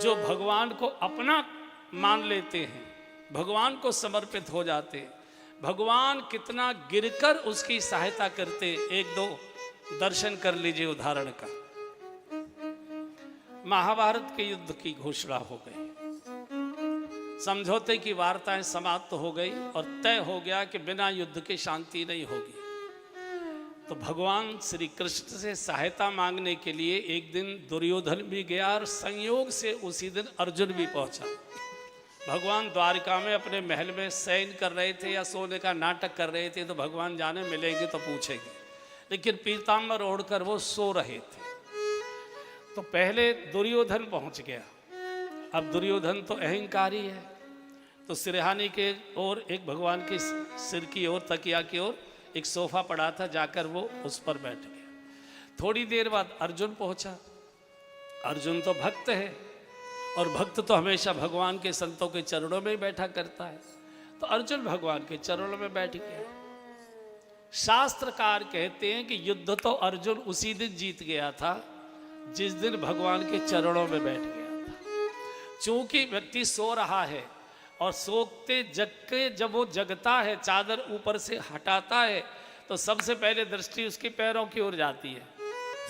जो भगवान को अपना मान लेते हैं, भगवान को समर्पित हो जाते हैं, भगवान कितना गिरकर उसकी सहायता करते। एक दो दर्शन कर लीजिए उदाहरण का। महाभारत के युद्ध की घोषणा हो गई, समझौते की वार्ताएं समाप्त हो गई और तय हो गया कि बिना युद्ध के शांति नहीं होगी। तो भगवान श्री कृष्ण से सहायता मांगने के लिए एक दिन दुर्योधन भी गया और संयोग से उसी दिन अर्जुन भी पहुंचा। भगवान द्वारिका में अपने महल में शयन कर रहे थे या सोने का नाटक कर रहे थे, तो भगवान जाने मिलेंगे तो पूछेंगे, लेकिन पीताम्बर ओढ़कर वो सो रहे थे। तो पहले दुर्योधन पहुंच गया। अब दुर्योधन तो अहंकारी है, तो सिरहाने के ओर एक भगवान के सिर की ओर, तकिया की ओर एक सोफा पड़ा था, जाकर वो उस पर बैठ गया। थोड़ी देर बाद अर्जुन पहुंचा। अर्जुन तो भक्त है और भक्त तो हमेशा भगवान के संतों के चरणों में बैठा करता है। तो अर्जुन भगवान के चरणों में बैठ गया। शास्त्रकार कहते हैं कि युद्ध तो अर्जुन उसी दिन जीत गया था जिस दिन भगवान के चरणों में बैठ गया था। चूंकि व्यक्ति सो रहा है और सोते जग के जब वो जगता है, चादर ऊपर से हटाता है, तो सबसे पहले दृष्टि उसके पैरों की ओर जाती है।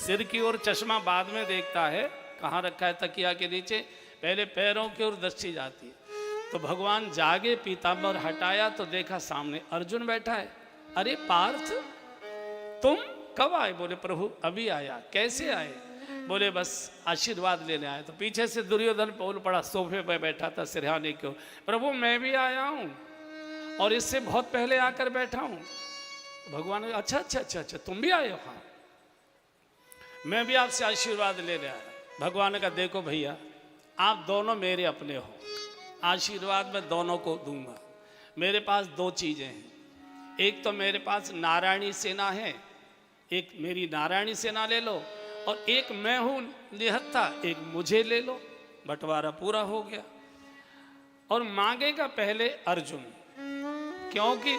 सिर की ओर चश्मा बाद में देखता है, कहाँ रखा है तकिया के नीचे, पहले पैरों की ओर दृष्टि जाती है। तो भगवान जागे, पीताम्बर हटाया तो देखा सामने अर्जुन बैठा है। अरे पार्थ, तुम कब आए? बोले प्रभु अभी आया। कैसे आए? बोले बस आशीर्वाद लेने आए। तो पीछे से दुर्योधन बोल पड़ा, सोफे पर बैठा था सिरहाने के ओर, प्रभु मैं भी आया हूँ और इससे बहुत पहले आकर बैठा हूँ। भगवान ने अच्छा अच्छा अच्छा अच्छा तुम भी आए हो? हाँ मैं भी आपसे आशीर्वाद लेने आया। भगवान ने कहा देखो भैया, आप दोनों मेरे अपने हो, आशीर्वाद मैं दोनों को दूंगा। मेरे पास दो चीजें हैं, एक तो मेरे पास नारायणी सेना है, एक मेरी नारायणी सेना ले लो, और एक मैं हूं निहत्था, एक मुझे ले लो। बंटवारा पूरा हो गया। और मांगेगा पहले अर्जुन, क्योंकि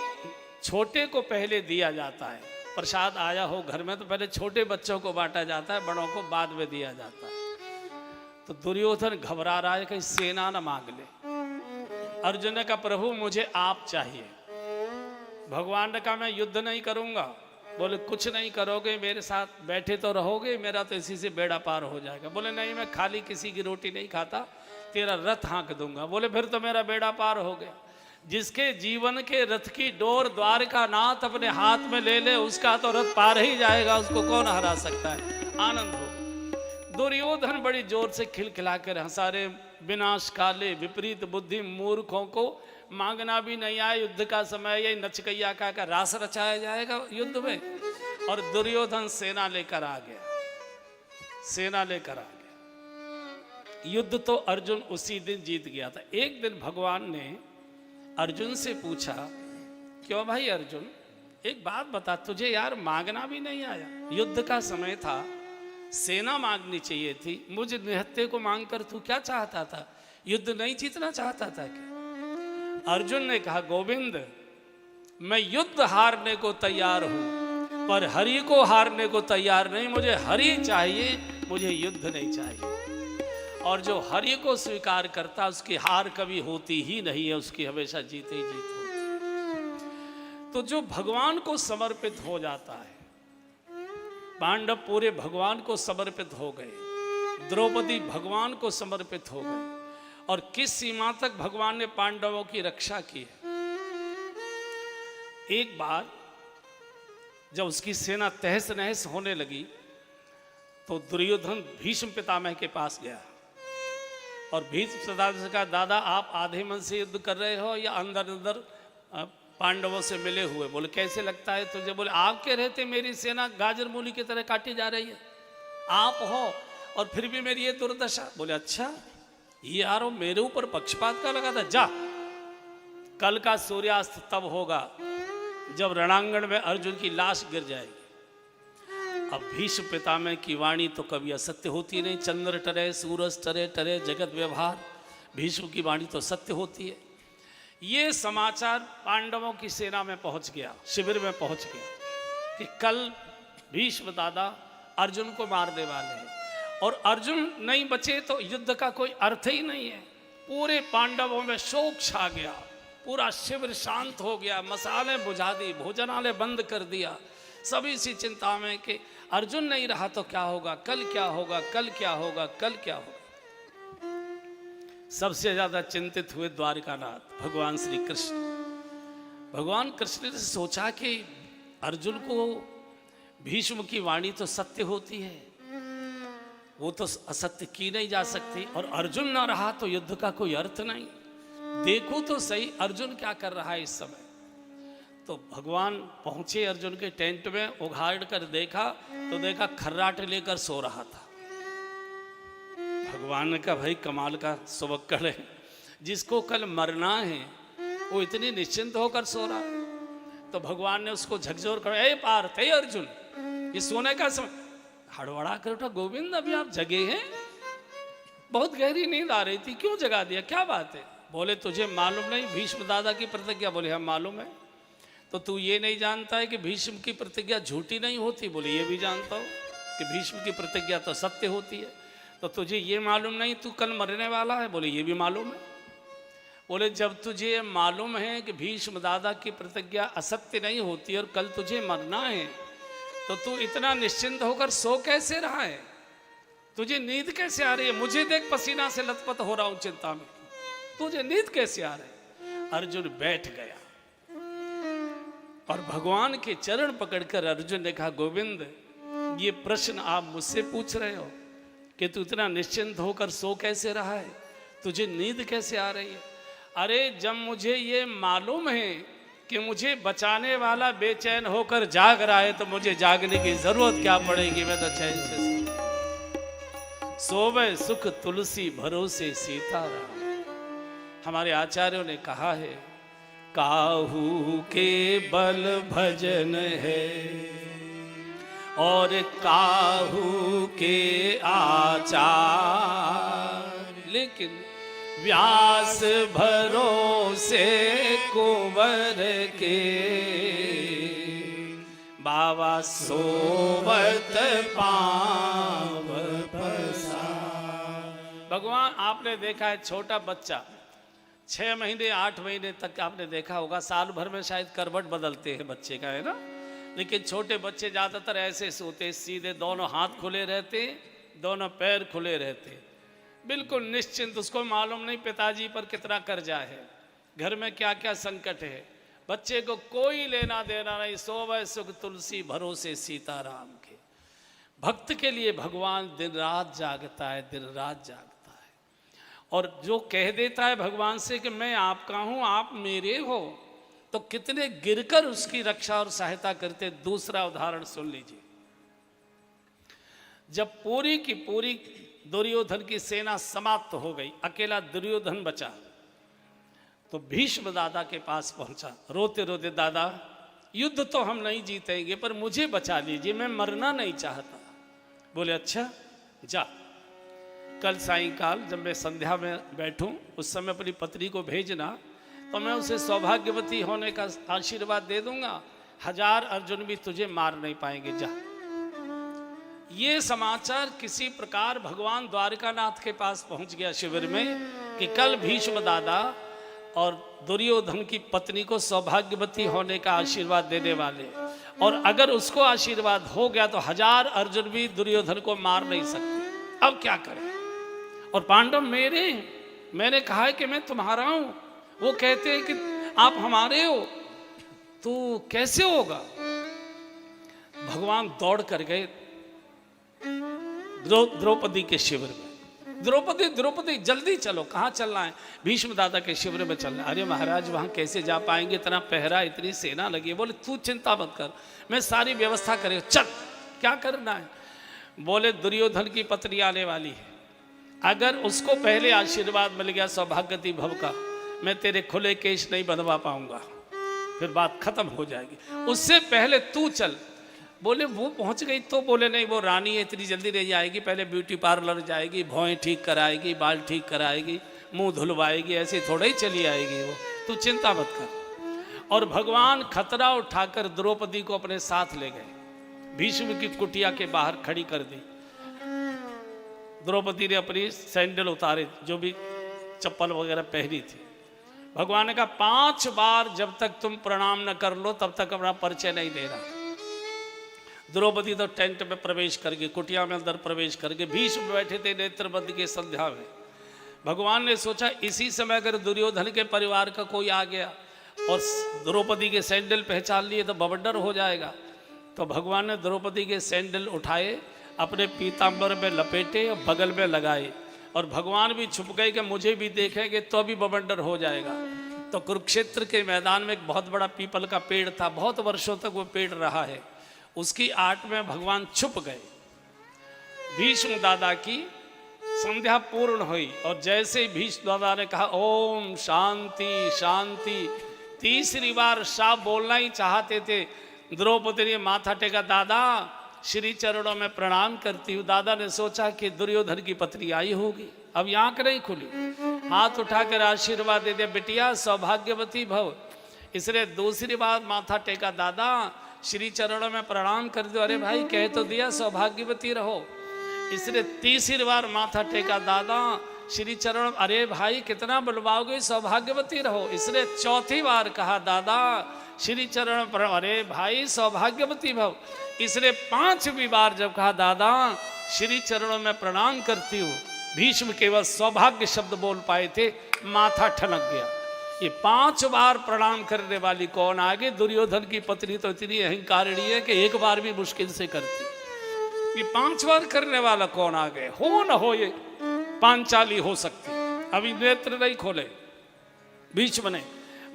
छोटे को पहले दिया जाता है। प्रसाद आया हो घर में तो पहले छोटे बच्चों को बांटा जाता है, बड़ों को बाद में दिया जाता है। तो दुर्योधन घबरा रहा है कहीं सेना न मांग ले। अर्जुन ने कहा प्रभु मुझे आप चाहिए। भगवान ने कहा मैं युद्ध नहीं करूंगा। बोले कुछ नहीं करोगे, मेरे साथ बैठे तो रहोगे, मेरा तो इसी से बेड़ा पार हो जाएगा। बोले नहीं, मैं खाली किसी की रोटी नहीं खाता, तेरा रथ हाँक दूंगा। बोले फिर तो मेरा बेड़ा पार हो गया। जिसके जीवन के रथ की डोर द्वारका नाथ अपने हाथ में ले ले, उसका तो रथ पार ही जाएगा, उसको कौन हरा सकता है। आनंद हो। दुर्योधन बड़ी जोर से खिलखिला कर हंसा रे, विनाश काले विपरीत बुद्धि मूर्खों को मांगना भी नहीं आए, युद्ध का समय यही नचकैया का रास रचाया जाएगा युद्ध में। और दुर्योधन सेना लेकर आ गया, सेना लेकर आ गया। युद्ध तो अर्जुन उसी दिन जीत गया था। एक दिन भगवान ने अर्जुन से पूछा, क्यों भाई अर्जुन एक बात बता, तुझे यार मांगना भी नहीं आया? युद्ध का समय था, सेना मांगनी चाहिए थी, मुझ निहत्थे को मांगकर तू क्या चाहता था? युद्ध नहीं जीतना चाहता था क्या? अर्जुन ने कहा गोविंद मैं युद्ध हारने को तैयार हूं, पर हरि को हारने को तैयार नहीं। मुझे हरि चाहिए, मुझे युद्ध नहीं चाहिए। और जो हरि को स्वीकार करता उसकी हार कभी होती ही नहीं है, उसकी हमेशा जीत ही जीत होती। तो जो भगवान को समर्पित हो जाता है, पांडव पूरे भगवान को समर्पित हो गए, द्रौपदी भगवान को समर्पित हो गए। और किस सीमा तक भगवान ने पांडवों की रक्षा की है। एक बार जब उसकी सेना तहस नहस होने लगी तो दुर्योधन भीष्म पितामह के पास गया और भीष्म पितामह से कहा दादा आप आधे मन से युद्ध कर रहे हो या अंदर अंदर पांडवों से मिले हुए? बोले कैसे लगता है तुझे? बोले आपके रहते मेरी सेना गाजर मूली की तरह काटी जा रही है, आप हो और फिर भी मेरी ये दुर्दशा। बोले अच्छा ये यारो मेरे ऊपर पक्षपात का लगा था। जा, कल का सूर्यास्त तब होगा जब रणांगण में अर्जुन की लाश गिर जाएगी। अब भीष्म पितामह की वाणी तो कभी असत्य होती नहीं। चंद्र टरे सूरज टरे टरे जगत व्यवहार, भीष्म की वाणी तो सत्य होती है। ये समाचार पांडवों की सेना में पहुंच गया, शिविर में पहुंच गया कि कल भीष्म दादा अर्जुन को मारने वाले हैं। और अर्जुन नहीं बचे तो युद्ध का कोई अर्थ ही नहीं है। पूरे पांडवों में शोक छा गया, पूरा शिविर शांत हो गया, मसाले बुझा दी, भोजनालय बंद कर दिया। सभी इसी चिंता में कि अर्जुन नहीं रहा तो क्या होगा, कल क्या होगा, कल क्या होगा, कल क्या होगा। सबसे ज्यादा चिंतित हुए द्वारिकानाथ भगवान श्री कृष्ण। भगवान कृष्ण ने सोचा कि अर्जुन को भीष्म की वाणी तो सत्य होती है, वो तो असत्य की नहीं जा सकती, और अर्जुन ना रहा तो युद्ध का कोई अर्थ नहीं। देखो तो सही अर्जुन क्या कर रहा है इस समय। तो भगवान पहुंचे अर्जुन के टेंट में, उघाड़ कर देखा तो देखा खर्राट लेकर सो रहा था। भगवान ने कहा भाई कमाल का सुबक्कड़ है, जिसको कल मरना है वो इतनी निश्चिंत होकर सो रहा है। तो भगवान ने उसको झकझोर कर, ए पार्थ, ए अर्जुन, ये सोने का समय। हड़बड़ा कर उठा, गोविंद अभी आप जगे हैं? बहुत गहरी नींद आ रही थी, क्यों जगा दिया, क्या बात है? बोले तुझे मालूम नहीं भीष्म दादा की प्रतिज्ञा? बोले हम मालूम है। तो तू ये नहीं जानता है कि भीष्म की प्रतिज्ञा झूठी नहीं होती? बोले ये भी जानता हूँ कि भीष्म की प्रतिज्ञा तो सत्य होती है। तो तुझे ये मालूम नहीं तू कल मरने वाला है? बोले ये भी मालूम है। बोले जब तुझे मालूम है कि भीष्म दादा की प्रतिज्ञा असत्य नहीं होती और कल तुझे मरना है, तो तू इतना निश्चिंत होकर सो कैसे रहा है? तुझे नींद कैसे आ रही है? मुझे देख पसीना से लथपथ हो रहा हूं चिंता में, तुझे नींद कैसे आ रही है? अर्जुन बैठ गया और भगवान के चरण पकड़कर अर्जुन ने कहा, गोविंद ये प्रश्न आप मुझसे पूछ रहे हो कि तू इतना निश्चिंत होकर सो कैसे रहा है, तुझे नींद कैसे आ रही है? अरे जब मुझे ये मालूम है कि मुझे बचाने वाला बेचैन होकर जाग रहा है तो मुझे जागने की जरूरत क्या पड़ेगी? मैं तो चैन से सोवे सुख तुलसी भरोसे सीताराम। हमारे आचार्यों ने कहा है, काहू के बल भजन है और काहू के आचार, लेकिन व्यास भरोसे कुंवर के बाबा सोवत पाव पसार। भगवान आपने देखा है छोटा बच्चा 6 महीने 8 महीने तक आपने देखा होगा, साल भर में शायद करवट बदलते हैं बच्चे का, है ना? लेकिन छोटे बच्चे ज़्यादातर ऐसे सोते, सीधे, दोनों हाथ खुले रहते, दोनों पैर खुले रहते, बिल्कुल निश्चिंत। उसको मालूम नहीं पिताजी पर कितना कर्जा है, घर में क्या क्या संकट है, बच्चे को कोई लेना देना नहीं। सोवे सुख तुलसी भरोसे सीताराम के। भक्त के लिए भगवान दिन रात जागता है, दिन रात जागता है। और जो कह देता है भगवान से कि मैं आपका हूं, आप मेरे हो, तो कितने गिरकर उसकी रक्षा और सहायता करते। दूसरा उदाहरण सुन लीजिए, जब पूरी की पूरी दुर्योधन की सेना समाप्त हो गई, अकेला दुर्योधन बचा, तो भीष्म दादा के पास पहुंचा रोते रोते, दादा युद्ध तो हम नहीं जीतेंगे पर मुझे बचा लीजिए, मैं मरना नहीं चाहता। बोले अच्छा जा, कल सायंकाल जब मैं संध्या में बैठूं उस समय अपनी पत्नी को भेजना, तो मैं उसे सौभाग्यवती होने का आशीर्वाद दे दूंगा, 1000 अर्जुन भी तुझे मार नहीं पाएंगे, जा। ये समाचार किसी प्रकार भगवान द्वारिकानाथ के पास पहुंच गया शिविर में कि कल भीष्म दादा और दुर्योधन की पत्नी को सौभाग्यवती होने का आशीर्वाद देने वाले, और अगर उसको आशीर्वाद हो गया तो 1000 अर्जुन भी दुर्योधन को मार नहीं सकते। अब क्या करें? और पांडव मेरे, मैंने कहा है कि मैं तुम्हारा हूं, वो कहते हैं कि आप हमारे हो, तो कैसे होगा? भगवान दौड़ कर गए द्रौपदी के शिविर में। द्रौपदी द्रौपदी जल्दी चलो, कहाँ चलना है? भीष्म दादा के शिविर में चलना है। अरे महाराज वहाँ कैसे जा पाएंगे, इतना पहरा, इतनी सेना लगी है। बोले तू चिंता मत कर, मैं सारी व्यवस्था करेगा, चल क्या करना है? बोले दुर्योधन की पत्नी आने वाली है, अगर उसको पहले आशीर्वाद मिल गया सौभाग्यवती भव का, मैं तेरे खुले केश नहीं बंधवा पाऊंगा, फिर बात खत्म हो जाएगी, उससे पहले तू चल। बोले वो पहुंच गई तो? बोले नहीं, वो रानी है, इतनी जल्दी नहीं जाएगी, पहले ब्यूटी पार्लर जाएगी, भौएं ठीक कराएगी, बाल ठीक कराएगी, मुंह धुलवाएगी, ऐसे थोड़ा ही चली आएगी वो, तू चिंता मत कर। और भगवान खतरा उठाकर द्रौपदी को अपने साथ ले गए, भीष्म की कुटिया के बाहर खड़ी कर दी। द्रौपदी ने अपनी सैंडल उतारे, जो भी चप्पल वगैरह पहनी थी। भगवान ने कहा 5 बार जब तक तुम प्रणाम न कर लो तब तक अपना परिचय नहीं देना। द्रौपदी तो टेंट में प्रवेश करके, कुटिया में अंदर प्रवेश करके, भीष्म बैठे थे नेत्र बंद के संध्या में। भगवान ने सोचा इसी समय अगर दुर्योधन के परिवार का कोई आ गया और द्रौपदी के सैंडल पहचान लिए तो बवंडर हो जाएगा। तो भगवान ने द्रौपदी के सैंडल उठाए, अपने पीताम्बर में लपेटे और बगल में लगाए, और भगवान भी छुप गए कि मुझे भी देखेंगे तो भी बवंडर हो जाएगा। तो कुरुक्षेत्र के मैदान में एक बहुत बड़ा पीपल का पेड़ था, बहुत वर्षों तक वो पेड़ रहा है, उसकी आड़ में भगवान छुप गए। भीष्म दादा की संध्या पूर्ण हुई और जैसे ही भीष्म दादा ने कहा ओम शांति शांति, तीसरी बार साफ बोलना ही चाहते थे, द्रौपदी ने माथा टेका, दादा श्री चरणों में प्रणाम करती हूँ। दादा ने सोचा कि दुर्योधन की पत्नी आई होगी, अब आंख नहीं खुली, हाथ उठाकर आशीर्वाद दे दिया, बिटिया सौभाग्यवती भव। इसलिए दूसरी बार माथा टेका, दादा श्री चरणों में प्रणाम कर दो। अरे भाई कह तो दिया सौभाग्यवती रहो। इसलिए तीसरी बार माथा टेका, दादा श्री चरण, अरे भाई कितना बुलवाओगे, सौभाग्यवती रहो। इसलिए चौथी बार कहा, दादा श्री चरण पर, अरे भाई सौभाग्यवती भव। इसलिए 5वीं बार जब कहा, दादा श्री चरणों में प्रणाम करती हूँ, भीष्म केवल सौभाग्य शब्द बोल पाए थे, माथा ठनक गया। ये 5 बार प्रणाम करने वाली कौन आगे? दुर्योधन की पत्नी तो इतनी अहंकारिणी है कि एक बार भी मुश्किल से करती। ये 5 बार करने वाला कौन आ गए? हो न हो ये पांचाली हो सकती, अभी नेत्र नहीं खोले। भीष्म ने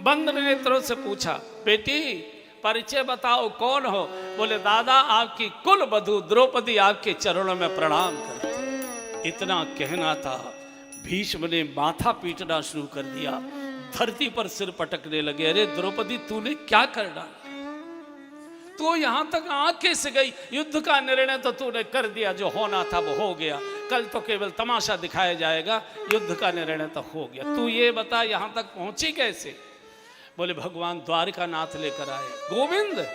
बंद नेत्रों से पूछा, बेटी परिचय बताओ कौन हो? बोले दादा आपकी कुल वधू द्रौपदी आपके चरणों में प्रणाम करती। इतना कहना था, भीष्म ने माथा पीटना शुरू कर दिया, धरती पर सिर पटकने लगे। अरे द्रौपदी तूने क्या कर डाला? तो यहां तक आंखें से गई, युद्ध का निर्णय तो तूने कर दिया, जो होना था वो हो गया, कल तो केवल तमाशा दिखाया जाएगा, युद्ध का निर्णय तो हो गया। तू ये बता यहां तक पहुंची कैसे? बोले भगवान द्वारिका नाथ लेकर आए। गोविंद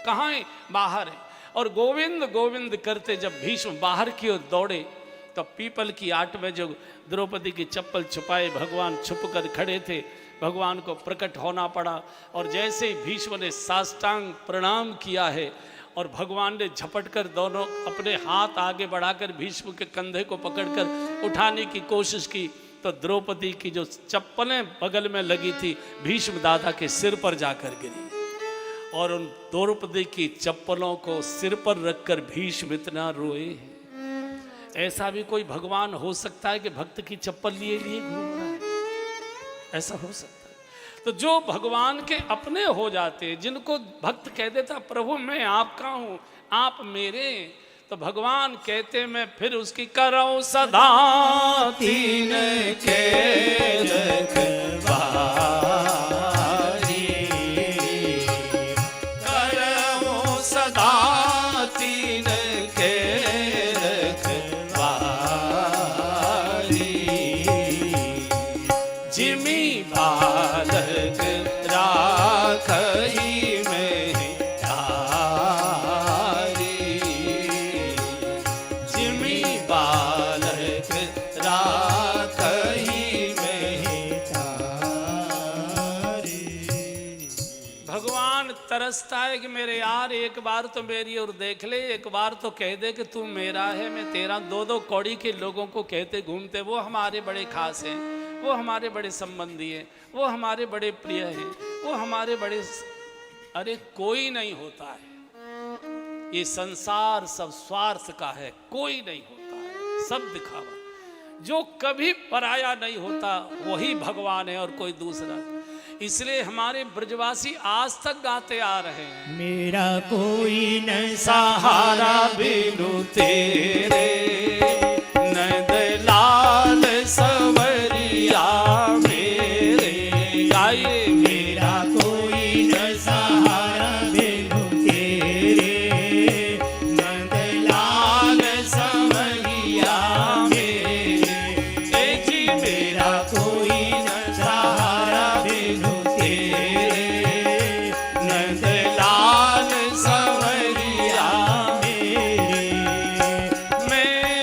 कहाँ है? बाहर है। और गोविंद गोविंद करते जब भीष्म बाहर की ओर दौड़े तो पीपल की आट में जो द्रौपदी की चप्पल छुपाए भगवान छुप कर खड़े थे, भगवान को प्रकट होना पड़ा। और जैसे ही भीष्म ने साष्टांग प्रणाम किया है और भगवान ने झपट कर दोनों अपने हाथ आगे बढ़ाकर भीष्म के कंधे को पकड़कर उठाने की कोशिश की, तो द्रौपदी की जो चप्पलें बगल में लगी थी भीष्म दादा के सिर पर जाकर गिरी, और उन द्रौपदी की चप्पलों को सिर पर रखकर भीष्म इतना रोए। ऐसा भी कोई भगवान हो सकता है कि भक्त की चप्पल लिए लिए घूम रहा है? ऐसा हो सकता है? तो जो भगवान के अपने हो जाते, जिनको भक्त कह देता प्रभु मैं आपका हूं आप मेरे, तो भगवान कहते मैं फिर उसकी करूं सदा तीन के रखवारी, करूं सदा तीन के रखवारी, जिमी बालक राखई में तारी, जिमी बालक राखई में तारी। भगवान तरसता है कि मेरे यार एक बार तो मेरी ओर देख ले, एक बार तो कह दे कि तू मेरा है मैं तेरा। 2-2 कौड़ी के लोगों को कहते घूमते वो हमारे बड़े खास हैं, वो हमारे बड़े संबंधी हैं, वो हमारे बड़े प्रिय हैं, वो हमारे बड़े। अरे कोई नहीं होता है, ये संसार सब स्वार्थ का है, कोई नहीं होता है, सब दिखावा। जो कभी पराया नहीं होता वही भगवान है और कोई दूसरा। इसलिए हमारे ब्रजवासी आज तक गाते आ रहे हैं, मेरा कोई न सहारा बिनु तेरे, नंद लाल संवरिया मेरे। गाइए मेरा कोई न सहारा बिनु तेरे, नंदलाल संवरिया मेरे। ए जी मेरा कोई न सहारा बिनु तेरे, नंदलाल संवरिया मेरे। मैं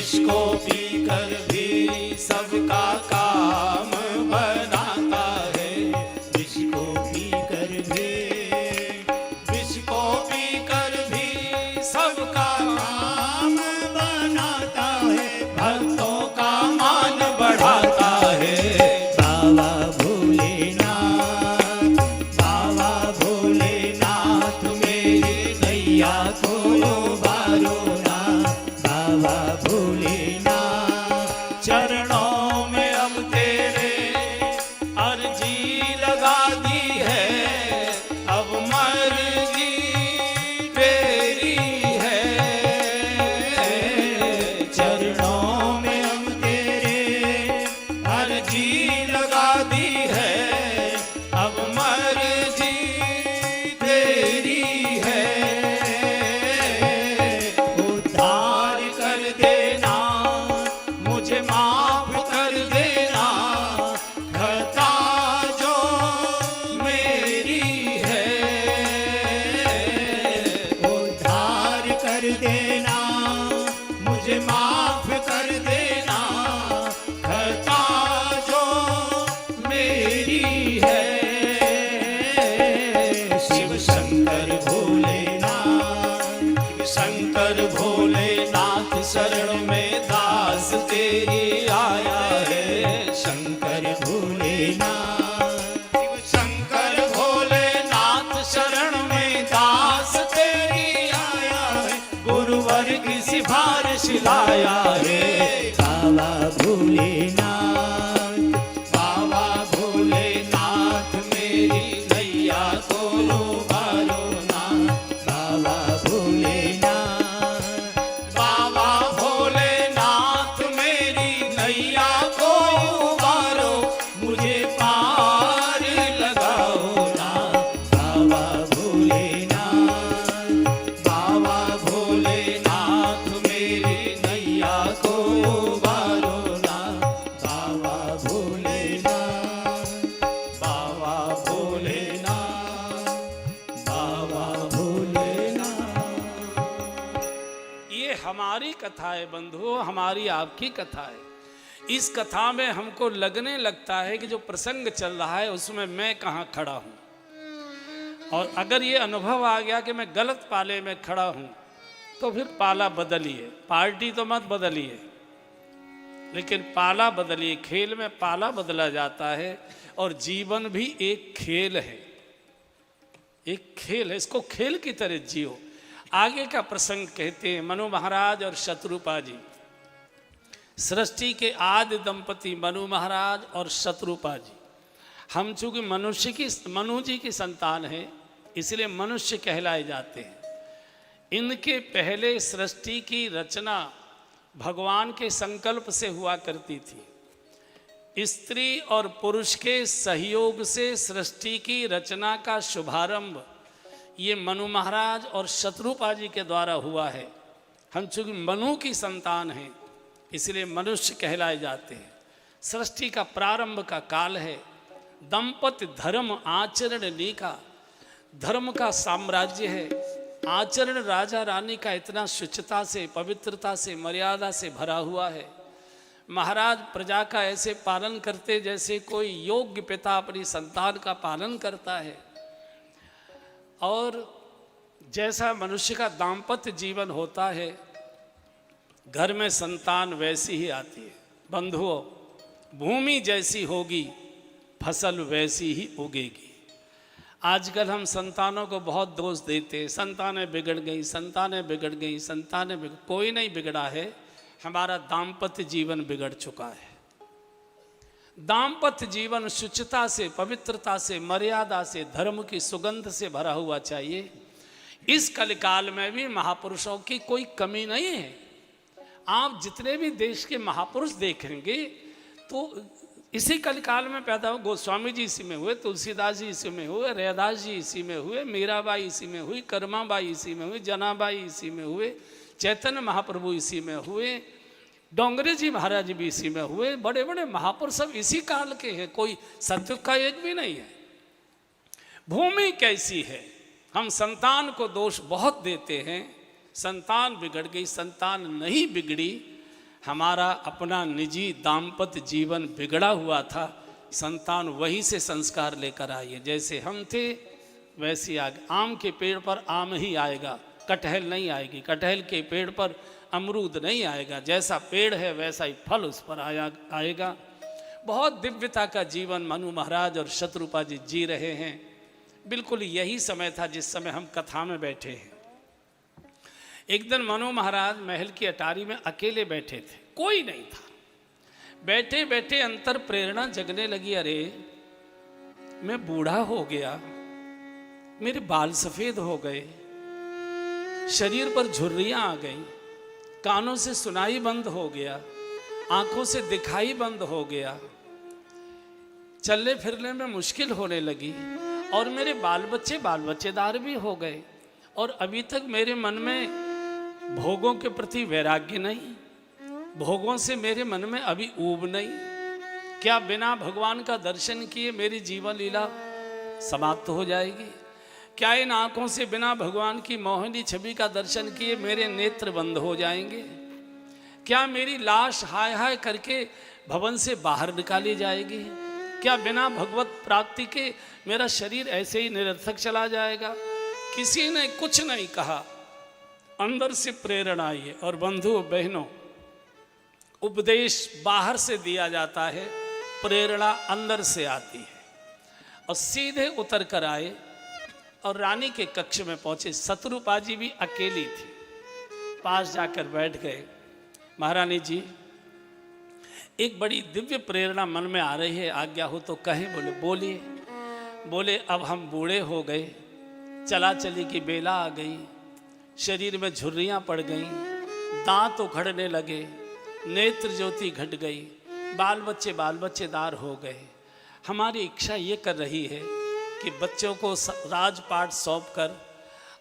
विष को पीकर भी सबका काम बनाता है। विष को पीकर भी, विष को पीकर भी सबका काम बनाता है। भक्तों का मान बढ़ाता है। बाबा भोलेनाथ, बाबा भोलेनाथ मेरी नैया को उबारो ना। बाबा भोलेनाथ चरणों में अब तेरे अर्जी लगा दी है। अब मर्जी तेरी है। चरणों में अब तेरे अर्जी लगा दी है। अब मर्जी तेरी है। उद्धार कर देना, मुझे माफ कर देना। खता जो मेरी है। उद्धार कर देना, मुझे माफ कर देना। खता जो मेरी है। शिव शंकर भोलेनाथ, शिव शंकर भोलेनाथ शरण में दास तेरी आया है। शंकर भोलेनाथ, शिव शंकर भोलेनाथ शरण में दास तेरी आया है। गुरुवर की सिफारिश लाया है। बाबा भोलेनाथ, बाबा भोलेनाथ मेरी नैया को उबारो ना। बाबा भोलेनाथ, बाबा भोलेनाथ मेरी नैया को उबारो। मुझे पार लगाओ ना। बाबा भोलेनाथ, बाबा भोलेनाथ मेरी नैया को उबारो ना। बाबा भोलेनाथ, बाबा भोलेनाथ, बाबा भोलेनाथ। ये हमारी कथा है बंधुओं, हमारी आपकी कथा है। इस कथा में हमको लगने लगता है कि जो प्रसंग चल रहा है उसमें मैं कहाँ खड़ा हूँ। और अगर ये अनुभव आ गया कि मैं गलत पाले में खड़ा हूँ तो फिर पाला बदलिए। पार्टी तो मत बदलिए, लेकिन पाला बदलिए। खेल में पाला बदला जाता है और जीवन भी एक खेल है। एक खेल है, इसको खेल की तरह जियो। आगे का प्रसंग कहते हैं मनु महाराज और शत्रुपा जी। सृष्टि के आदि दंपति मनु महाराज और शत्रुपा जी। हम चूंकि मनु जी की संतान है इसलिए मनुष्य कहलाए जाते हैं। इनके पहले सृष्टि की रचना भगवान के संकल्प से हुआ करती थी। स्त्री और पुरुष के सहयोग से सृष्टि की रचना का शुभारंभ ये मनु महाराज और शत्रुपा जी के द्वारा हुआ है। हम चूंकि मनु की संतान हैं इसलिए मनुष्य कहलाए जाते हैं। सृष्टि का प्रारंभ का काल है। दंपति धर्म आचरण लीका, धर्म का साम्राज्य है। आचरण राजा रानी का इतना शुचिता से, पवित्रता से, मर्यादा से भरा हुआ है। महाराज प्रजा का ऐसे पालन करते जैसे कोई योग्य पिता अपनी संतान का पालन करता है। और जैसा मनुष्य का दाम्पत्य जीवन होता है, घर में संतान वैसी ही आती है। बंधुओं, भूमि जैसी होगी फसल वैसी ही उगेगी। आजकल हम संतानों को बहुत दोष देते हैं। संतानें बिगड़ गई, संतानें बिगड़ गई, संतानें बिगड़। कोई नहीं बिगड़ा है, हमारा दाम्पत्य जीवन बिगड़ चुका है। दाम्पत्य जीवन शुचिता से, पवित्रता से, मर्यादा से, धर्म की सुगंध से भरा हुआ चाहिए। इस कलिकाल में भी महापुरुषों की कोई कमी नहीं है। आप जितने भी देश के महापुरुष देखेंगे तो इसी कलिकाल में पैदा हुए। गोस्वामी जी इसी में हुए, तुलसीदास जी इसी में हुए, रैदास जी इसी में हुए, मीराबाई इसी में हुई, कर्माबाई इसी में हुई, जनाबाई इसी में हुए, चैतन्य महाप्रभु इसी में हुए, डोंगरे जी महाराज भी इसी में हुए। बड़े बड़े महापुरुष सब इसी काल के हैं, कोई सतयुग का एक भी नहीं है। भूमि कैसी है? हम संतान को दोष बहुत देते हैं। संतान बिगड़ गई, संतान नहीं बिगड़ी। हमारा अपना निजी दाम्पत्य जीवन बिगड़ा हुआ था, संतान वही से संस्कार लेकर आई है। जैसे हम थे वैसे आगे। आम के पेड़ पर आम ही आएगा, कटहल नहीं आएगी। कटहल के पेड़ पर अमरूद नहीं आएगा। जैसा पेड़ है वैसा ही फल उस पर आएगा। बहुत दिव्यता का जीवन मनु महाराज और शत्रुपा जी जी रहे हैं। बिल्कुल यही समय था जिस समय हम कथा में बैठे हैं। एक दिन मनु महाराज महल की अटारी में अकेले बैठे थे, कोई नहीं था। बैठे बैठे अंतर प्रेरणा जगने लगी, अरे मैं बूढ़ा हो गया, मेरे बाल सफेद हो गए, शरीर पर झुर्रियां आ गई, कानों से सुनाई बंद हो गया, आंखों से दिखाई बंद हो गया, चलने फिरने में मुश्किल होने लगी, और मेरे बाल बच्चेदार भी हो गए, और अभी तक मेरे मन में भोगों के प्रति वैराग्य नहीं, भोगों से मेरे मन में अभी ऊब नहीं। क्या बिना भगवान का दर्शन किए मेरी जीवन लीला समाप्त हो जाएगी? क्या इन आंखों से बिना भगवान की मोहिनी छवि का दर्शन किए मेरे नेत्र बंद हो जाएंगे? क्या मेरी लाश हाय हाय करके भवन से बाहर निकाली जाएगी? क्या बिना भगवत प्राप्ति के मेरा शरीर ऐसे ही निरर्थक चला जाएगा? किसी ने कुछ नहीं कहा, अंदर से प्रेरणा आई है। और बंधुओं बहनों, उपदेश बाहर से दिया जाता है, प्रेरणा अंदर से आती है। और सीधे उतर कर आए और रानी के कक्ष में पहुंचे। शत्रुपा जी भी अकेली थी, पास जाकर बैठ गए। महारानी जी, एक बड़ी दिव्य प्रेरणा मन में आ रही है, आज्ञा हो तो कहें। बोले बोलिए। बोले अब हम बूढ़े हो गए, चला चली की बेला आ गई, शरीर में झुर्रियां पड़ गईं, दांत उखड़ने लगे, नेत्र ज्योति घट गई, बाल बच्चेदार हो गए। हमारी इच्छा ये कर रही है कि बच्चों को राजपाट सौंप कर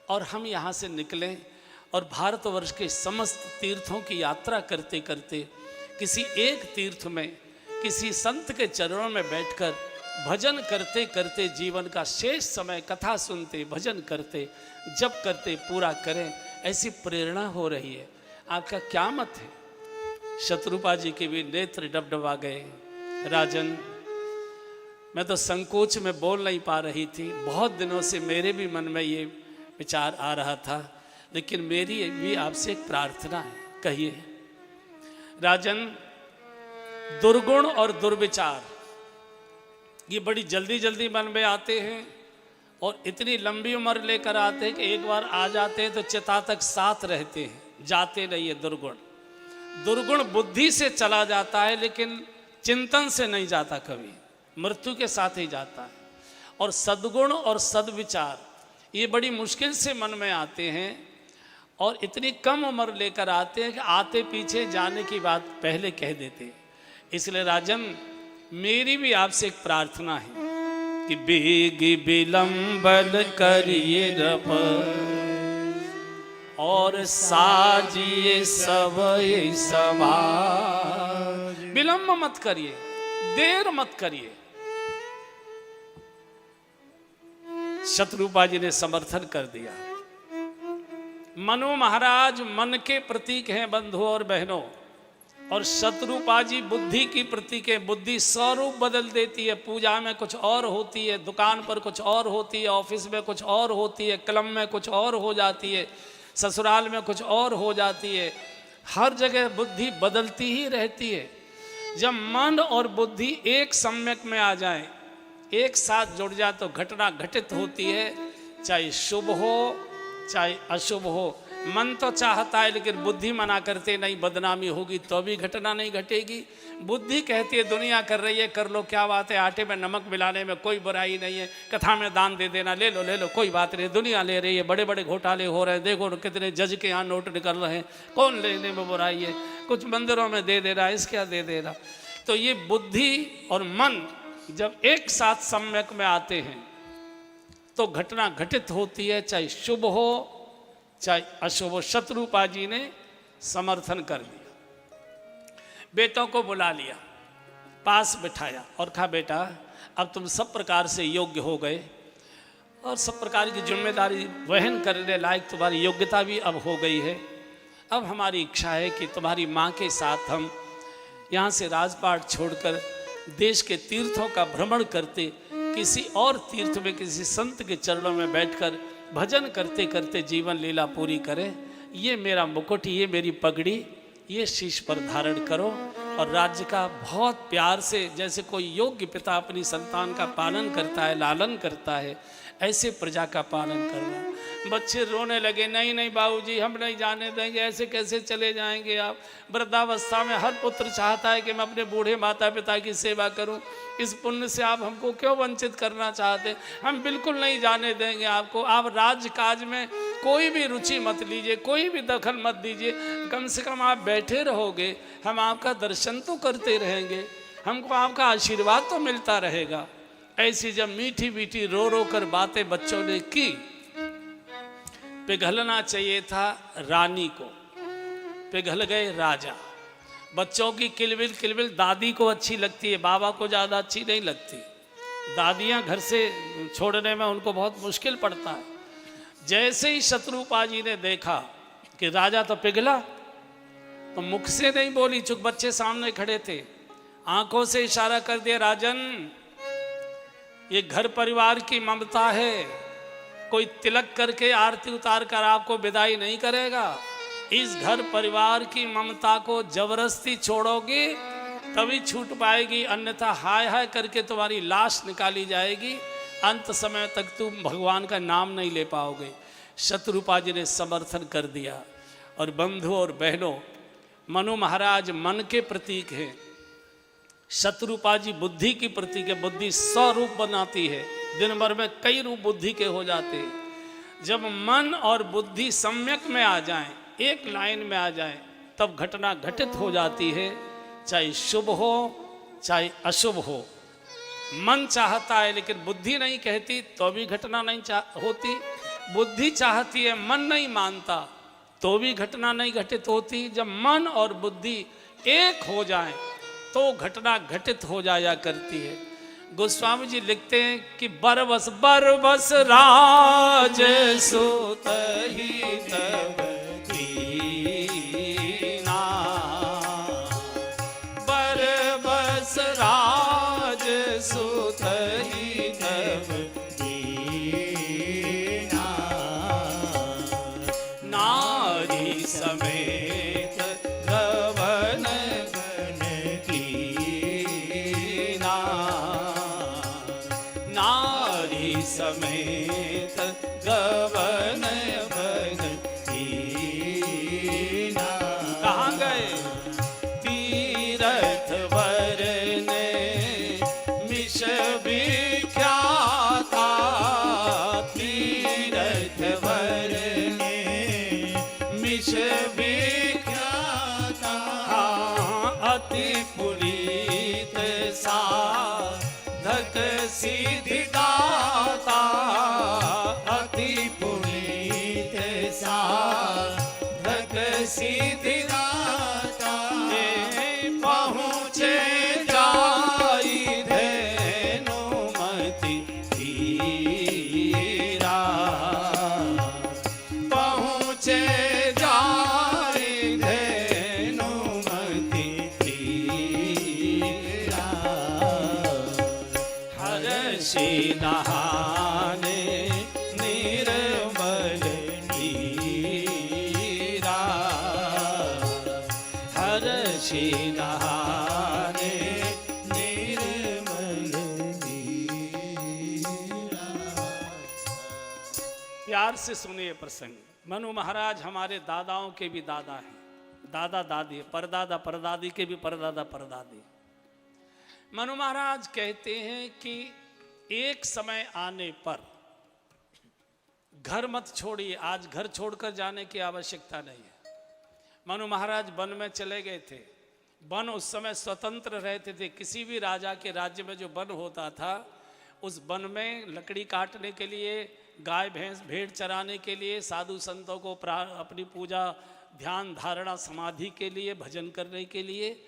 और हम यहाँ से निकलें और भारतवर्ष के समस्त तीर्थों की यात्रा करते करते किसी एक तीर्थ में किसी संत के चरणों में बैठकर भजन करते करते जीवन का शेष समय कथा सुनते, भजन करते, जप करते पूरा करें। ऐसी प्रेरणा हो रही है। आपका क्या मत है? शत्रुपा जी के भी नेत्र डबडबा गए। राजन, मैं तो संकोच में बोल नहीं पा रही थी। बहुत दिनों से मेरे भी मन में ये विचार आ रहा था, लेकिन मेरी भी आपसे एक प्रार्थना है। कहिए। राजन, दुर्गुण और दुर्विचार ये बड़ी जल्दी जल्दी मन में आते हैं और इतनी लंबी उम्र लेकर आते हैं कि एक बार आ जाते हैं तो चिता तक साथ रहते हैं, जाते नहीं है। दुर्गुण बुद्धि से चला जाता है, लेकिन चिंतन से नहीं जाता, कभी मृत्यु के साथ ही जाता है। और सद्गुण और सद्विचार ये बड़ी मुश्किल से मन में आते हैं और इतनी कम उम्र लेकर आते हैं कि आते पीछे जाने की बात पहले कह देते हैं। इसलिए राजन, मेरी भी आपसे एक प्रार्थना है कि बेगी विलंबन करिए रब और साजिए सब समाज। विलंब मत करिए, देर मत करिए। शत्रुपा जी ने समर्थन कर दिया। मनु महाराज मन के प्रतीक हैं बंधुओं और बहनों, और शत्रुपा जी बुद्धि की प्रतीक है। बुद्धि स्वरूप बदल देती है। पूजा में कुछ और होती है, दुकान पर कुछ और होती है, ऑफिस में कुछ और होती है, क्लब में कुछ और हो जाती है, ससुराल में कुछ और हो जाती है। हर जगह बुद्धि बदलती ही रहती है। जब मन और बुद्धि एक सम्यक में आ जाए, एक साथ जुड़ जाए, तो घटना घटित होती है, चाहे शुभ हो चाहे अशुभ हो। मन तो चाहता है लेकिन बुद्धि मना करते नहीं, बदनामी होगी तो भी घटना नहीं घटेगी। बुद्धि कहती है दुनिया कर रही है, कर लो, क्या बात है, आटे में नमक मिलाने में कोई बुराई नहीं है, कथा में दान दे देना, ले लो कोई बात नहीं, दुनिया ले रही है, बड़े बड़े घोटाले हो रहे हैं, देखो कितने जज के यहाँ नोट निकल रहे हैं, कौन लेने में बुराई है, कुछ मंदिरों में दे रहा है, इसका दे रहा। तो ये बुद्धि और मन जब एक साथ सम्यक में आते हैं तो घटना घटित होती है, चाहे शुभ हो चाहे अशुभ हो। शत्रुपा जी ने समर्थन कर दिया। बेटों को बुला लिया, पास बिठाया और कहा, बेटा अब तुम सब प्रकार से योग्य हो गए और सब प्रकार की जिम्मेदारी वहन करने लायक तुम्हारी योग्यता भी अब हो गई है। अब हमारी इच्छा है कि तुम्हारी माँ के साथ हम यहाँ से राजपाट छोड़कर देश के तीर्थों का भ्रमण करते, किसी और तीर्थ में किसी संत के चरणों में बैठकर भजन करते करते जीवन लीला पूरी करें। ये मेरा मुकुट, ये मेरी पगड़ी, ये शीश पर धारण करो और राज्य का बहुत प्यार से, जैसे कोई योग्य पिता अपनी संतान का पालन करता है, लालन करता है, ऐसे प्रजा का पालन करना। बच्चे रोने लगे, नहीं नहीं बाबूजी हम नहीं जाने देंगे, ऐसे कैसे चले जाएंगे आप। वृद्धावस्था में हर पुत्र चाहता है कि मैं अपने बूढ़े माता पिता की सेवा करूं, इस पुण्य से आप हमको क्यों वंचित करना चाहते हैं। हम बिल्कुल नहीं जाने देंगे आपको। आप राजकाज में कोई भी रुचि मत लीजिए, कोई भी दखल मत दीजिए, कम से कम आप बैठे रहोगे, हम आपका दर्शन तो करते रहेंगे, हमको आपका आशीर्वाद तो मिलता रहेगा। ऐसी जब मीठी मीठी रो रो कर बातें बच्चों ने की, पिघलना चाहिए था रानी को, पिघल गए राजा। बच्चों की किलबिल किलबिल दादी को अच्छी लगती है, बाबा को ज़्यादा अच्छी नहीं लगती। दादियाँ घर से छोड़ने में उनको बहुत मुश्किल पड़ता है। जैसे ही शत्रुपा जी ने देखा कि राजा तो पिघला, तो मुख से नहीं बोली, चूंकि बच्चे सामने खड़े थे, आंखों से इशारा कर दिया, राजन ये घर परिवार की ममता है, कोई तिलक करके आरती उतार कर आपको विदाई नहीं करेगा। इस घर परिवार की ममता को जबरदस्ती छोड़ोगे तभी छूट पाएगी, अन्यथा हाय हाय करके तुम्हारी लाश निकाली जाएगी, अंत समय तक तुम भगवान का नाम नहीं ले पाओगे। शत्रुपा जी ने समर्थन कर दिया। और बंधु और बहनों, मनु महाराज मन के प्रतीक हैं, शत्रुपा जी बुद्धि की प्रतीक है। बुद्धि 100 रूप बनाती है, दिन भर में कई रूप बुद्धि के हो जाते हैं। जब मन और बुद्धि सम्यक में आ जाएं, एक लाइन में आ जाएं, तब घटना घटित हो जाती है, चाहे शुभ हो चाहे अशुभ हो। मन चाहता है लेकिन बुद्धि नहीं कहती तो भी घटना नहीं होती। बुद्धि चाहती है, मन नहीं मानता तो भी घटना नहीं घटित होती। जब मन और बुद्धि एक हो जाएं तो घटना घटित हो जाया करती है। गोस्वामी जी लिखते हैं कि बरबस बरबस राज सुत ही तब दीना, बरबस राज सुत ही तब दीना, नारी समेत गवन गण कीना, नारी समेत गवन बन कीना। कहाँ गए? तीरथ वरने मिश विख्याता, तीरथ वरने मिश विख्याता, अति पुनीत साधक सिद्धिदाता, अति पुनीत साधक सिद्धिदाता, पहुँचे जाई धेनुमति धीरा, पहुँचे जाई धेनुमति धीरा, हर्षि नहाने निर्मल नीरा, हर्षि नहाने निर्मल नीरा। प्यार से सुनिए प्रसंग। मनु महाराज हमारे दादाओं के भी दादा हैं, दादा दादी, परदादा परदादी के भी परदादा परदादी। मनु महाराज कहते हैं कि एक समय आने पर घर मत छोड़िए, आज घर छोड़कर जाने की आवश्यकता नहीं है। मनु महाराज वन में चले गए थे। वन उस समय स्वतंत्र रहते थे। किसी भी राजा के राज्य में जो वन होता था, उस वन में लकड़ी काटने के लिए, गाय भैंस भेड़ चराने के लिए, साधु संतों को अपनी पूजा ध्यान धारणा समाधि के लिए, भजन करने के लिए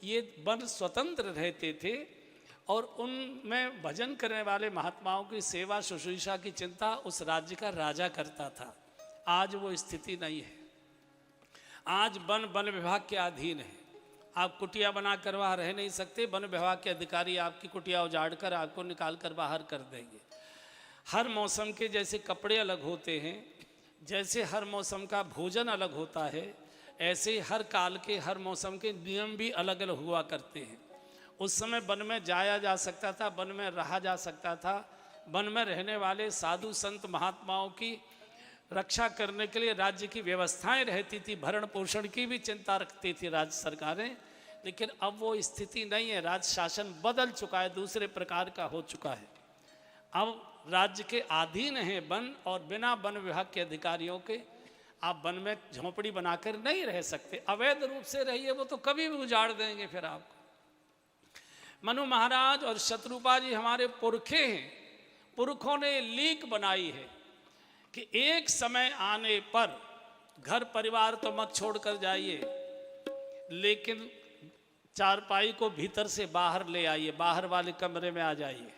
ये वन स्वतंत्र रहते थे। और उनमें भजन करने वाले महात्माओं की सेवा शुश्रूषा की चिंता उस राज्य का राजा करता था। आज वो स्थिति नहीं है। आज वन विभाग के अधीन है। आप कुटिया बना कर वहाँ रह नहीं सकते, वन विभाग के अधिकारी आपकी कुटिया उजाड़ कर आपको निकाल कर बाहर कर देंगे। हर मौसम के जैसे कपड़े अलग होते हैं, जैसे हर मौसम का भोजन अलग होता है, ऐसे हर काल के हर मौसम के नियम भी अलग अलग हुआ करते हैं। उस समय वन में जाया जा सकता था, वन में रहा जा सकता था। वन में रहने वाले साधु संत महात्माओं की रक्षा करने के लिए राज्य की व्यवस्थाएं रहती थी, भरण पोषण की भी चिंता रखती थी राज्य सरकारें। लेकिन अब वो स्थिति नहीं है, राज्य शासन बदल चुका है, दूसरे प्रकार का हो चुका है। अब राज्य के अधीन है वन, और बिना वन विभाग के अधिकारियों के आप वन में झोंपड़ी बनाकर नहीं रह सकते। अवैध रूप से रहिए, वो तो कभी भी उजाड़ देंगे फिर आपको। मनु महाराज और शत्रुपा जी हमारे पुरखे हैं। पुरखों ने लीक बनाई है कि एक समय आने पर घर परिवार तो मत छोड़कर जाइए, लेकिन चारपाई को भीतर से बाहर ले आइए, बाहर वाले कमरे में आ जाइए।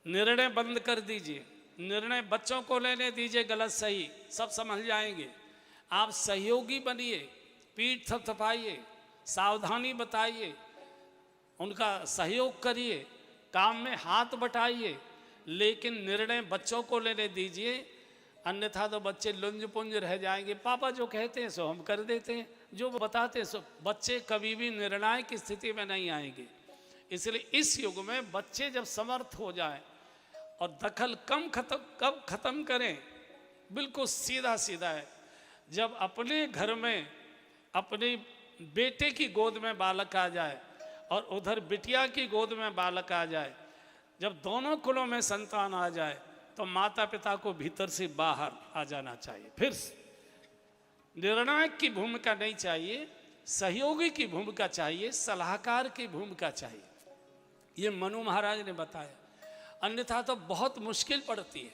निर्णय बंद कर दीजिए, निर्णय बच्चों को लेने दीजिए, गलत सही सब समझ जाएंगे। आप सहयोगी बनिए, पीठ थपथपाइए, सावधानी बताइए, उनका सहयोग करिए, काम में हाथ बटाइए, लेकिन निर्णय बच्चों को लेने दीजिए। अन्यथा तो बच्चे लुंज पुंज रह जाएंगे। पापा जो कहते हैं सो हम कर देते हैं, जो बताते हैं सो। बच्चे कभी भी निर्णायक की स्थिति में नहीं आएंगे। इसलिए इस युग में बच्चे जब समर्थ हो जाए और दखल कब खत्म करें, बिल्कुल सीधा सीधा है। जब अपने घर में अपने बेटे की गोद में बालक आ जाए और उधर बिटिया की गोद में बालक आ जाए, जब दोनों कुलों में संतान आ जाए, तो माता पिता को भीतर से बाहर आ जाना चाहिए। फिर निर्णायक की भूमिका नहीं चाहिए, सहयोगी की भूमिका चाहिए, सलाहकार की भूमिका चाहिए। ये मनु महाराज ने बताया। अन्यथा तो बहुत मुश्किल पड़ती है,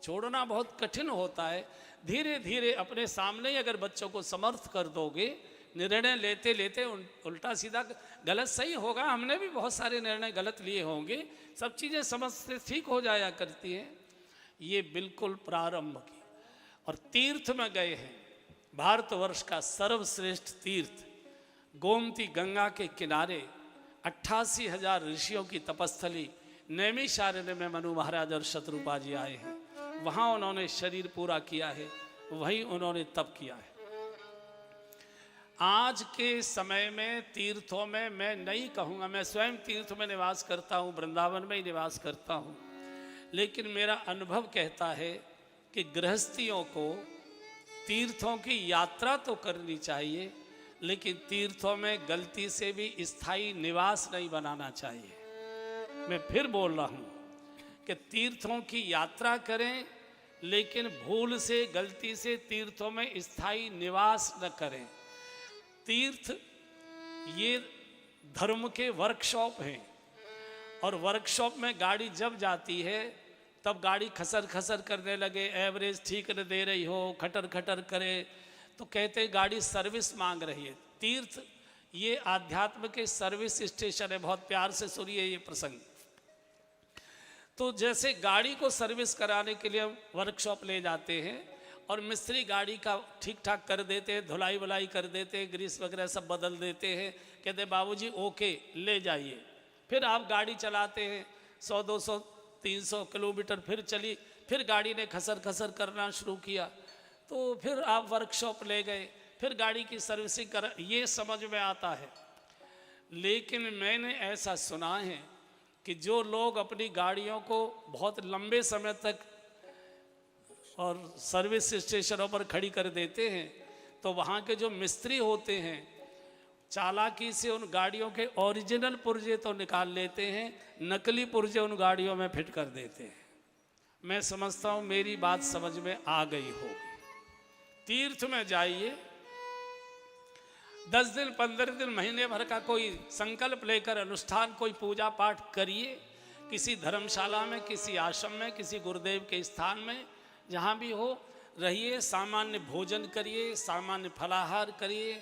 छोड़ना बहुत कठिन होता है। धीरे धीरे अपने सामने ही अगर बच्चों को समर्थ कर दोगे, निर्णय लेते लेते उल्टा सीधा गलत सही होगा। हमने भी बहुत सारे निर्णय गलत लिए होंगे, सब चीज़ें समझ से ठीक हो जाया करती हैं। ये बिल्कुल प्रारंभ की। और तीर्थ में गए हैं, भारतवर्ष का सर्वश्रेष्ठ तीर्थ गोमती गंगा के किनारे 88,000 ऋषियों की तपस्थली नैमिषारण्य में मनु महाराज और शत्रुपा जी आए हैं। वहाँ उन्होंने शरीर पूरा किया है, वहीं उन्होंने तप किया है। आज के समय में तीर्थों में मैं नहीं कहूँगा, मैं स्वयं तीर्थ में निवास करता हूँ, वृंदावन में ही निवास करता हूँ, लेकिन मेरा अनुभव कहता है कि गृहस्थियों को तीर्थों की यात्रा तो करनी चाहिए, लेकिन तीर्थों में गलती से भी स्थायी निवास नहीं बनाना चाहिए। मैं फिर बोल रहा हूँ कि तीर्थों की यात्रा करें, लेकिन भूल से गलती से तीर्थों में स्थायी निवास न करें। तीर्थ ये धर्म के वर्कशॉप हैं, और वर्कशॉप में गाड़ी जब जाती है तब गाड़ी खसर खसर करने लगे, एवरेज ठीक न दे रही हो, खटर खटर करे, तो कहते गाड़ी सर्विस मांग रही है। तीर्थ ये आध्यात्म के सर्विस स्टेशन है। बहुत प्यार से सुनिए ये प्रसंग। तो जैसे गाड़ी को सर्विस कराने के लिए वर्कशॉप ले जाते हैं और मिस्त्री गाड़ी का ठीक ठाक कर देते हैं, धुलाई वुलाई कर देते हैं, ग्रीस वगैरह सब बदल देते हैं, कहते बाबूजी ओके ले जाइए। फिर आप गाड़ी चलाते हैं 100, 200, 300 किलोमीटर, फिर चली, फिर गाड़ी ने खसर खसर करना शुरू किया, तो फिर आप वर्कशॉप ले गए, फिर गाड़ी की सर्विसिंग कर, ये समझ में आता है। लेकिन मैंने ऐसा सुना है कि जो लोग अपनी गाड़ियों को बहुत लंबे समय तक और सर्विस स्टेशनों पर खड़ी कर देते हैं, तो वहाँ के जो मिस्त्री होते हैं चालाकी से उन गाड़ियों के ओरिजिनल पुर्जे तो निकाल लेते हैं, नकली पुर्जे उन गाड़ियों में फिट कर देते हैं। मैं समझता हूँ मेरी बात समझ में आ गई होगी। तीर्थ में जाइए, 10 दिन 15 दिन महीने भर का कोई संकल्प लेकर अनुष्ठान, कोई पूजा पाठ करिए, किसी धर्मशाला में, किसी आश्रम में, किसी गुरुदेव के स्थान में, जहाँ भी हो रहिए। सामान्य भोजन करिए, सामान्य फलाहार करिए।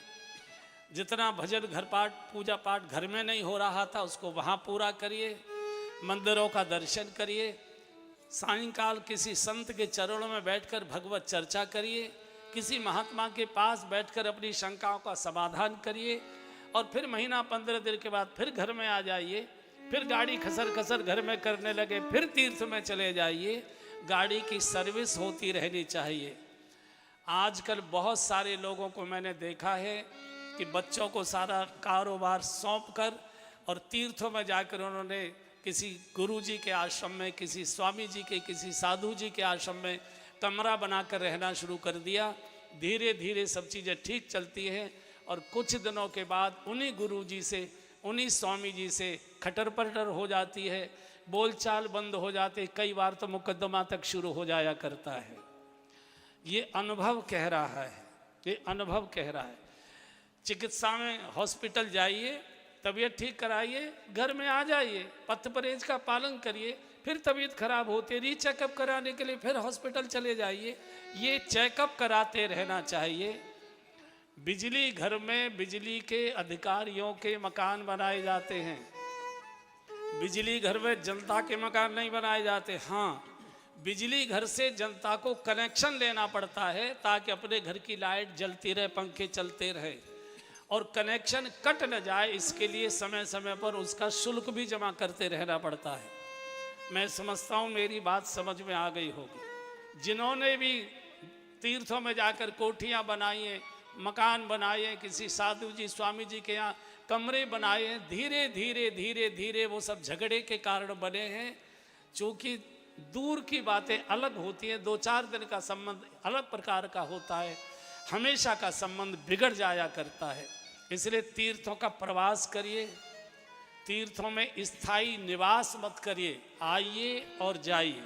जितना भजन घर पाठ पूजा पाठ घर में नहीं हो रहा था उसको वहाँ पूरा करिए। मंदिरों का दर्शन करिए। सायंकाल किसी संत के चरणों में बैठकर भगवत चर्चा करिए। किसी महात्मा के पास बैठकर अपनी शंकाओं का समाधान करिए और फिर महीना 15 दिन के बाद फिर घर में आ जाइए, फिर गाड़ी खसर खसर घर में करने लगे, फिर तीर्थ में चले जाइए। गाड़ी की सर्विस होती रहनी चाहिए। आजकल बहुत सारे लोगों को मैंने देखा है कि बच्चों को सारा कारोबार सौंपकर और तीर्थों में जाकर उन्होंने किसी गुरुजी के आश्रम में, किसी स्वामी जी के, किसी साधु जी के आश्रम में कमरा बनाकर रहना शुरू कर दिया। धीरे धीरे सब चीज़ें ठीक चलती हैं और कुछ दिनों के बाद उन्हीं गुरुजी से, उन्हीं स्वामी जी से खटर पटर हो जाती है, बोलचाल बंद हो जाते, कई बार तो मुकदमा तक शुरू हो जाया करता है। ये अनुभव कह रहा है, ये अनुभव कह रहा है। चिकित्सा में हॉस्पिटल जाइए, तबीयत ठीक कराइए, घर में आ जाइए, पथ परहेज का पालन करिए, फिर तबीयत खराब होती है, रीचेकअप कराने के लिए फिर हॉस्पिटल चले जाइए। ये चेकअप कराते रहना चाहिए। बिजली घर में बिजली के अधिकारियों के मकान बनाए जाते हैं, बिजली घर में जनता के मकान नहीं बनाए जाते। हाँ, बिजली घर से जनता को कनेक्शन लेना पड़ता है ताकि अपने घर की लाइट जलती रहे, पंखे चलते रहे और कनेक्शन कट न जाए। इसके लिए समय समय पर उसका शुल्क भी जमा करते रहना पड़ता है। मैं समझता हूँ मेरी बात समझ में आ गई होगी। जिन्होंने भी तीर्थों में जाकर कोठियाँ बनाई हैं, मकान बनाए हैं, किसी साधु जी स्वामी जी के यहाँ कमरे बनाए हैं, धीरे धीरे धीरे धीरे वो सब झगड़े के कारण बने हैं। चूँकि दूर की बातें अलग होती हैं, 2-4 दिन का संबंध अलग प्रकार का होता है, हमेशा का संबंध बिगड़ जाया करता है। इसलिए तीर्थों का प्रवास करिए, तीर्थों में स्थायी निवास मत करिए, आइए और जाइए।